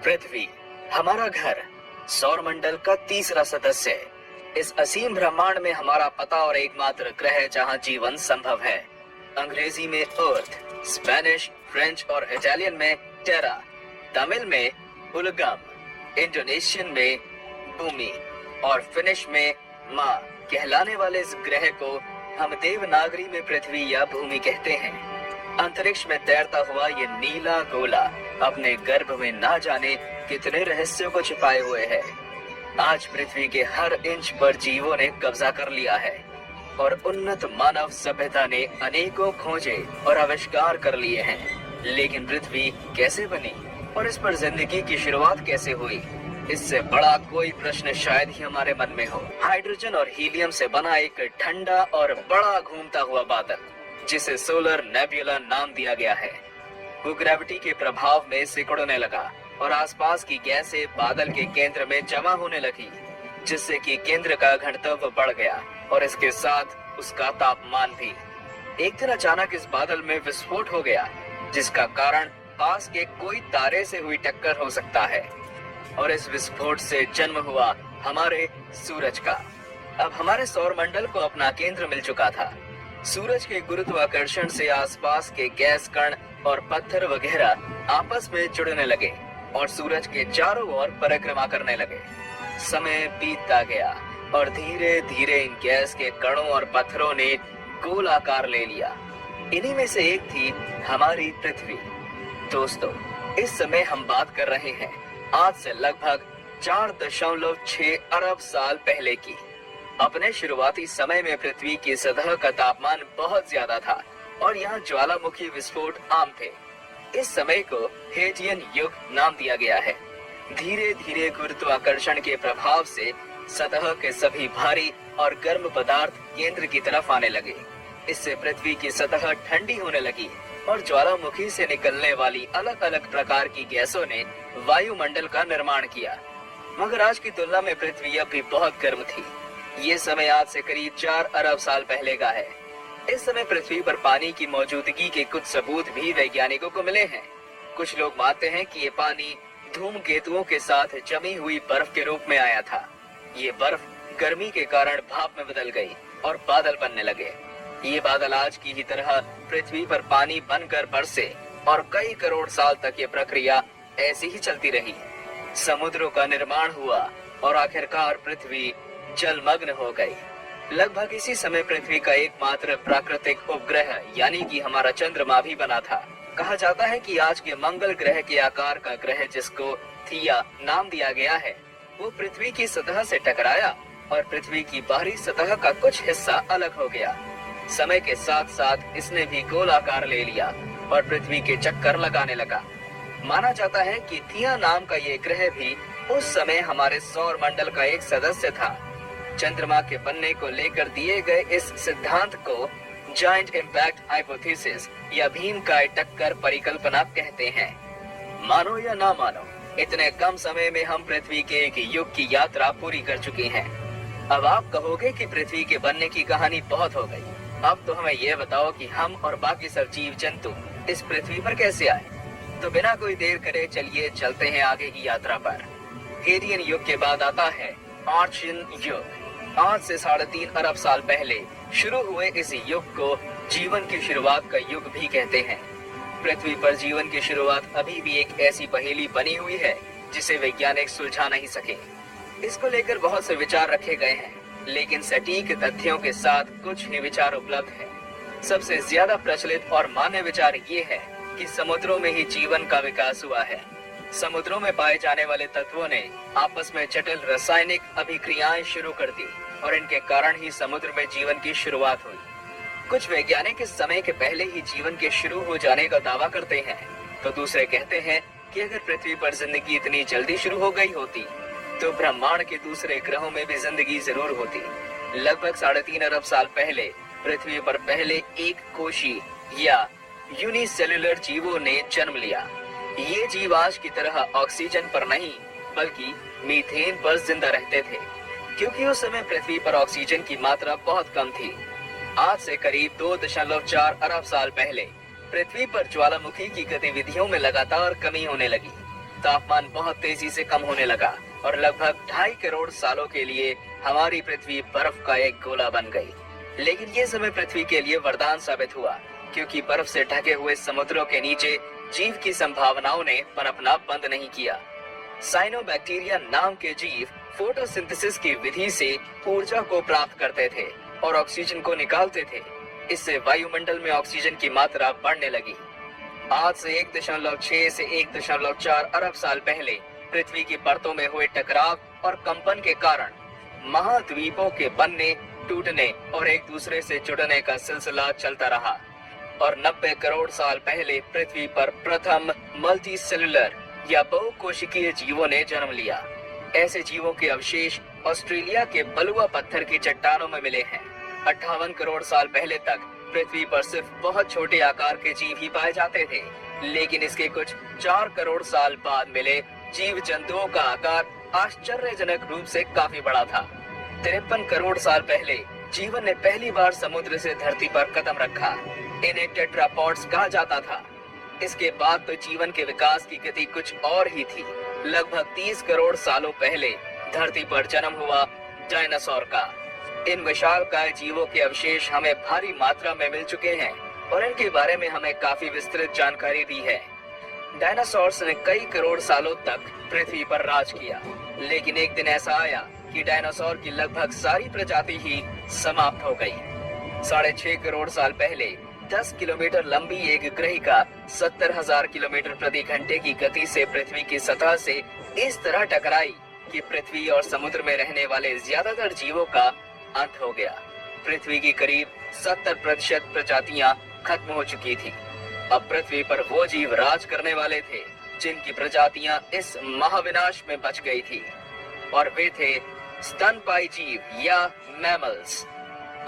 पृथ्वी हमारा घर, सौरमंडल का तीसरा सदस्य। इस असीम ब्रह्मांड में हमारा पता और एकमात्र ग्रह जहां जीवन संभव है। अंग्रेजी में अर्थ, स्पेनिश, फ्रेंच और इटालियन में टेरा, तमिल में उलगम, इंडोनेशियन में भूमि और फिनिश में माँ कहलाने वाले इस ग्रह को हम देवनागरी में पृथ्वी या भूमि कहते हैं। अंतरिक्ष में तैरता हुआ ये नीला गोला अपने गर्भ में ना जाने कितने रहस्यों को छिपाए हुए है। आज पृथ्वी के हर इंच पर जीवों ने कब्जा कर लिया है और उन्नत मानव सभ्यता ने अनेकों खोजे और आविष्कार कर लिए हैं। लेकिन पृथ्वी कैसे बनी और इस पर जिंदगी की शुरुआत कैसे हुई, इससे बड़ा कोई प्रश्न शायद ही हमारे मन में हो। हाइड्रोजन और हीलियम से बना एक ठंडा और बड़ा घूमता हुआ बादल, जिसे सोलर नेबुला नाम दिया गया है, वो ग्रेविटी के प्रभाव में सिकुड़ने लगा और आसपास की गैसें बादल के केंद्र में जमा होने लगी, जिससे कि केंद्र का घनत्व बढ़ गया और इसके साथ उसका तापमान भी। एक दिन अचानक इस बादल में विस्फोट हो गया, जिसका कारण पास के कोई तारे से हुई टक्कर हो सकता है और इस विस्फोट से जन्म हुआ हमारे सूरज का। अब हमारे सौरमंडल को अपना केंद्र मिल चुका था। सूरज के गुरुत्वाकर्षण से आसपास के गैस कण और पत्थर वगैरह आपस में जुड़ने लगे और सूरज के चारों ओर परिक्रमा करने लगे। समय बीतता गया और धीरे धीरे इन गैस के कणों और पत्थरों ने गोल आकार ले लिया। इन्हीं में से एक थी हमारी पृथ्वी। दोस्तों, इस समय हम बात कर रहे हैं आज से लगभग 4.6 अरब साल पहले की। अपने शुरुआती समय में पृथ्वी की सतह का तापमान बहुत ज्यादा था और यहाँ ज्वालामुखी विस्फोट आम थे। इस समय को हेटियन युग नाम दिया गया है। धीरे धीरे गुरुत्वाकर्षण के प्रभाव से सतह के सभी भारी और गर्म पदार्थ केंद्र की तरफ आने लगे। इससे पृथ्वी की सतह ठंडी होने लगी और ज्वालामुखी से निकलने वाली अलग अलग प्रकार की गैसों ने वायुमंडल का निर्माण किया। मगर आज की तुलना में पृथ्वी अब भी बहुत गर्म थी। ये समय आज से करीब 4 अरब साल पहले का है। इस समय पृथ्वी पर पानी की मौजूदगी के कुछ सबूत भी वैज्ञानिकों को मिले हैं। कुछ लोग मानते हैं कि ये पानी धूमकेतुओं के साथ जमी हुई बर्फ के रूप में आया था। ये बर्फ गर्मी के कारण भाप में बदल गई और बादल बनने लगे। ये बादल आज की ही तरह पृथ्वी पर पानी बनकर बरसे और कई करोड़ साल तक ये प्रक्रिया ऐसी ही चलती रही। समुद्रों का निर्माण हुआ और आखिरकार पृथ्वी जलमग्न हो गई। लगभग इसी समय पृथ्वी का एकमात्र प्राकृतिक उपग्रह यानी कि हमारा चंद्रमा भी बना था। कहा जाता है कि आज के मंगल ग्रह के आकार का ग्रह, जिसको थिया नाम दिया गया है, वो पृथ्वी की सतह से टकराया और पृथ्वी की बाहरी सतह का कुछ हिस्सा अलग हो गया। समय के साथ साथ इसने भी गोल आकार ले लिया और पृथ्वी के चक्कर लगाने लगा। माना जाता है कि थिया नाम का ये ग्रह भी उस समय हमारे सौर मंडल का एक सदस्य था। चंद्रमा के बनने को लेकर दिए गए इस सिद्धांत को जायंट इम्पैक्ट हाइपोथेसिस या भीमकाय टक्कर परिकल्पना कहते हैं। मानो या ना मानो, इतने कम समय में हम पृथ्वी के एक युग की यात्रा पूरी कर चुके हैं। अब आप कहोगे कि पृथ्वी के बनने की कहानी बहुत हो गई। अब तो हमें यह बताओ कि हम और बाकी सब जीव जंतु इस पृथ्वी पर कैसे आए। तो बिना कोई देर करे चलिए चलते हैं आगे की यात्रा पर। हेडियन युग के बाद आता है आर्चियन युग। आज से 3.5 अरब साल पहले शुरू हुए इस युग को जीवन की शुरुआत का युग भी कहते हैं। पृथ्वी पर जीवन की शुरुआत अभी भी एक ऐसी पहेली बनी हुई है जिसे वैज्ञानिक सुलझा नहीं सके। इसको लेकर बहुत से विचार रखे गए हैं, लेकिन सटीक तथ्यों के साथ कुछ ही विचार उपलब्ध हैं। सबसे ज्यादा प्रचलित और मान्य विचार ये है कि समुद्रों में ही जीवन का विकास हुआ है। समुद्रों में पाए जाने वाले तत्वों ने आपस में जटिल रासायनिक अभिक्रियाएं शुरू कर दी और इनके कारण ही समुद्र में जीवन की शुरुआत हुई। कुछ वैज्ञानिक इस समय के पहले ही जीवन के शुरू हो जाने का दावा करते हैं, तो दूसरे कहते हैं कि अगर पृथ्वी पर जिंदगी इतनी जल्दी शुरू हो गई होती तो ब्रह्मांड के दूसरे ग्रहों में भी जिंदगी जरूर होती। लगभग 3.5 अरब साल पहले पृथ्वी पर पहले एक कोशी या यूनिसेल्युलर जीवों ने जन्म लिया। ये जीव आज की तरह ऑक्सीजन पर नहीं बल्कि मीथेन पर जिंदा रहते थे, क्योंकि उस समय पृथ्वी पर ऑक्सीजन की मात्रा बहुत कम थी। आज से करीब 2.4 अरब साल पहले पृथ्वी पर ज्वालामुखी की गतिविधियों में लगातार कमी होने लगी। तापमान बहुत तेजी से कम होने लगा और लगभग 2.5 करोड़ सालों के लिए हमारी पृथ्वी बर्फ का एक गोला बन गई। लेकिन ये समय पृथ्वी के लिए वरदान साबित हुआ, क्योंकि बर्फ से ढके हुए समुद्रों के नीचे जीव की संभावनाओं ने पनपना बंद नहीं किया। साइनोबैक्टीरिया नाम के जीव फोटोसिंथेसिस की विधि से ऊर्जा को प्राप्त करते थे और ऑक्सीजन को निकालते थे। इससे वायुमंडल में ऑक्सीजन की मात्रा बढ़ने लगी। आज से 1.6 से 1.4 अरब साल पहले पृथ्वी की परतों में हुए टकराव और कंपन के कारण महाद्वीपों के बनने, टूटने और एक दूसरे से जुड़ने का सिलसिला चलता रहा और 90 करोड़ साल पहले पृथ्वी पर प्रथम मल्टी सेलुलर या बहुकोशिकीय जीवों ने जन्म लिया। ऐसे जीवों के अवशेष ऑस्ट्रेलिया के बलुआ पत्थर की चट्टानों में मिले हैं। 58 करोड़ साल पहले तक पृथ्वी पर सिर्फ बहुत छोटे आकार के जीव ही पाए जाते थे, लेकिन इसके कुछ 4 करोड़ साल बाद मिले जीव जंतुओं का आकार आश्चर्यजनक रूप से काफी बड़ा था। 53 करोड़ साल पहले जीवन ने पहली बार समुद्र से धरती पर कदम रखा। इन्हें टेट्रापॉड्स कहा जाता था। इसके बाद तो जीवन के विकास की गति कुछ और ही थी। लगभग 30 करोड़ सालों पहले धरती पर जन्म हुआ डायनासोर का। इन विशालकाय जीवों के अवशेष हमें भारी मात्रा में मिल चुके हैं और इनके बारे में हमें काफी विस्तृत जानकारी भी है। डायनासोर्स ने कई करोड़ सालों तक पृथ्वी पर राज किया, लेकिन एक दिन ऐसा आया कि डायनासोर की लगभग सारी प्रजाति ही समाप्त हो गई। 6.5 करोड़ साल पहले 10 किलोमीटर लंबी एक ग्रहिका 70,000 किलोमीटर प्रति घंटे की गति से पृथ्वी की सतह से इस तरह टकराई कि पृथ्वी और समुद्र में रहने वाले ज्यादातर जीवों का अंत हो गया। पृथ्वी की करीब 70% प्रजातियां खत्म हो चुकी थी। अब पृथ्वी पर वो जीव राज करने वाले थे जिनकी प्रजातियां इस महाविनाश में बच गई थी, और वे थे स्तनपायी जीव या मैमल्स।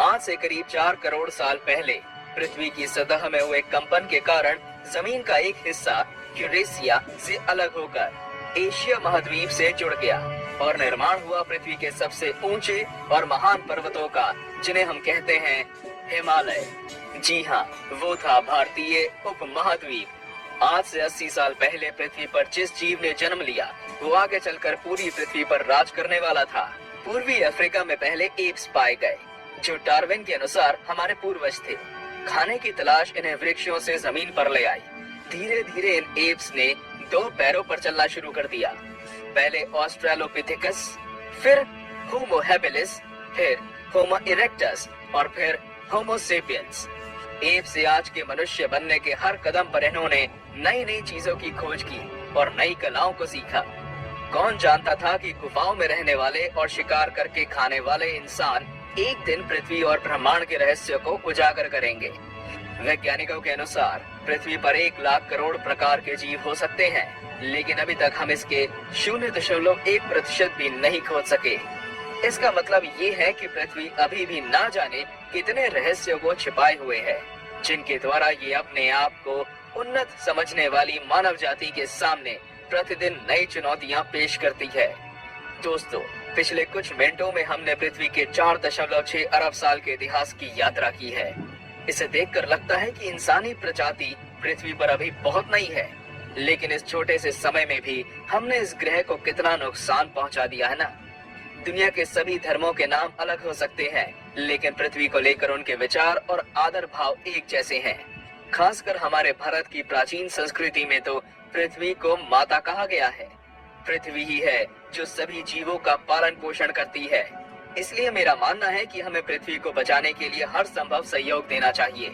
आज से करीब 4 करोड़ साल पहले पृथ्वी की सतह में हुए कंपन के कारण जमीन का एक हिस्सा यूरेशिया से अलग होकर एशिया महाद्वीप से जुड़ गया और निर्माण हुआ पृथ्वी के सबसे ऊंचे और महान पर्वतों का, जिन्हें हम कहते हैं हिमालय। जी हाँ, वो था भारतीय उपमहाद्वीप। आज से 80 साल पहले पृथ्वी पर जिस जीव ने जन्म लिया वो आगे चलकर पूरी पृथ्वी पर राज करने वाला था। पूर्वी अफ्रीका में पहले एप्स पाए गए, जो डार्विन के अनुसार हमारे पूर्वज थे। खाने की तलाश इन्हें वृक्षों से जमीन पर ले आई। धीरे धीरे इन एप्स ने 2 पैरों पर चलना शुरू कर दिया। पहले ऑस्ट्रेलोपिथेकस, फिर होमो हैबिलिस, फिर होमो इरेक्टस और फिर होमो सेपियंस। एप से आज के मनुष्य बनने के हर कदम पर इन्होंने नई नई चीजों की खोज की और नई कलाओं को सीखा। कौन जानता था कि गुफाओं में रहने वाले और शिकार करके खाने वाले इंसान एक दिन पृथ्वी और ब्रह्मांड के रहस्य को उजागर करेंगे। वैज्ञानिकों के अनुसार पृथ्वी पर 1 लाख करोड़ प्रकार के जीव हो सकते हैं, लेकिन अभी तक हम इसके 0.1% भी नहीं खोज सके। इसका मतलब ये है कि पृथ्वी अभी भी ना जाने कितने रहस्यों को छिपाए हुए है, जिनके द्वारा ये अपने आप को उन्नत समझने वाली मानव जाति के सामने प्रतिदिन नई चुनौतियां पेश करती है। दोस्तों, पिछले कुछ मिनटों में हमने पृथ्वी के 4.6 अरब साल के इतिहास की यात्रा की है। इसे देखकर लगता है कि इंसानी प्रजाति पृथ्वी पर अभी बहुत नई है, लेकिन इस छोटे से समय में भी हमने इस ग्रह को कितना नुकसान पहुंचा दिया है ना। दुनिया के सभी धर्मों के नाम अलग हो सकते हैं, लेकिन पृथ्वी को लेकर उनके विचार और आदर भाव एक जैसे हैं। खासकर हमारे भारत की प्राचीन संस्कृति में तो पृथ्वी को माता कहा गया है। पृथ्वी ही है जो सभी जीवों का पालन पोषण करती है। इसलिए मेरा मानना है कि हमें पृथ्वी को बचाने के लिए हर संभव सहयोग देना चाहिए।